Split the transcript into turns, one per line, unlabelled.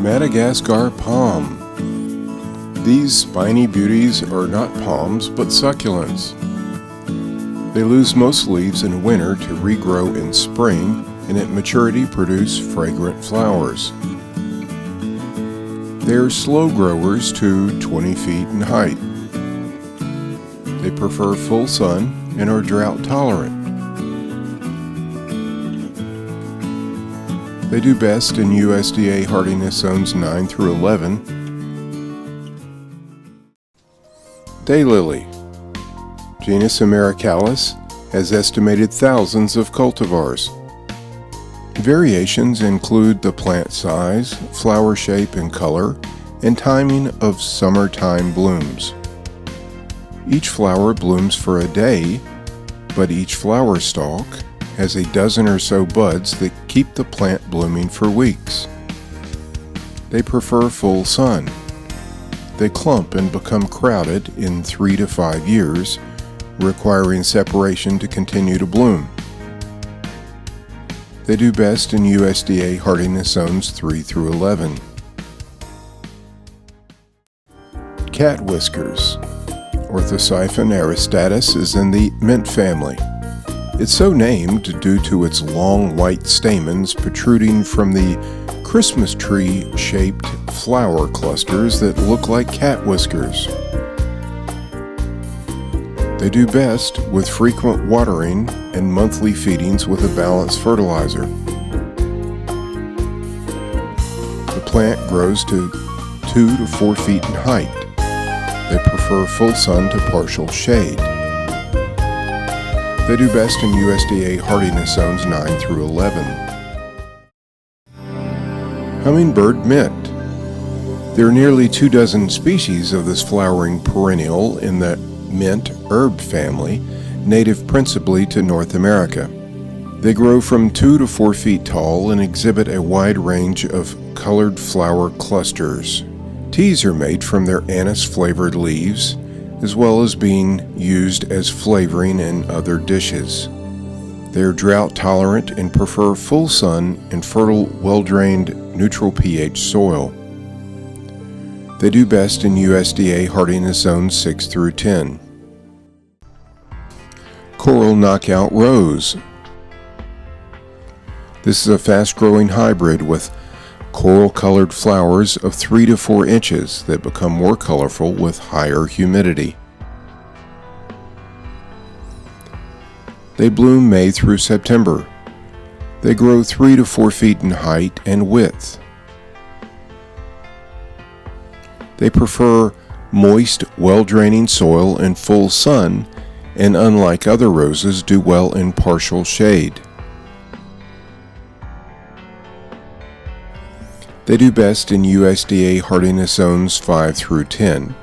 Madagascar Palm. These spiny beauties are not palms but succulents. They lose most leaves in winter to regrow in spring, and at maturity produce fragrant flowers. They are slow growers to 20 feet in height. They prefer full sun and are drought tolerant. They do best in USDA Hardiness Zones 9 through 11. Daylily. Genus Hemerocallis has estimated thousands of cultivars. Variations include the plant size, flower shape and color, and timing of summertime blooms. Each flower blooms for a day, but each flower stalk has a dozen or so buds that keep the plant blooming for weeks. They prefer full sun. They clump and become crowded in 3 to 5 years, requiring separation to continue to bloom. They do best in USDA Hardiness Zones 3 through 11. Cat Whiskers. Orthosiphon aristatus is in the mint family. It's so named due to its long white stamens protruding from the Christmas tree-shaped flower clusters that look like cat whiskers. They do best with frequent watering and monthly feedings with a balanced fertilizer. The plant grows to 2 to 4 feet in height. They prefer full sun to partial shade. They do best in USDA Hardiness Zones 9 through 11. Hummingbird mint. There are nearly 24 species of this flowering perennial in the mint herb family, native principally to North America. They grow from 2 to 4 feet tall and exhibit a wide range of colored flower clusters. Teas are made from their anise-flavored leaves, as well as being used as flavoring in other dishes. They are drought tolerant and prefer full sun and fertile, well-drained, neutral pH soil. They do best in USDA Hardiness Zones 6 through 10. Coral Knockout Rose. This is a fast-growing hybrid with coral-colored flowers of 3 to 4 inches that become more colorful with higher humidity. They bloom May through September. They grow 3 to 4 feet in height and width. They prefer moist, well-draining soil and full sun, and unlike other roses, do well in partial shade. They do best in USDA Hardiness Zones 5 through 10.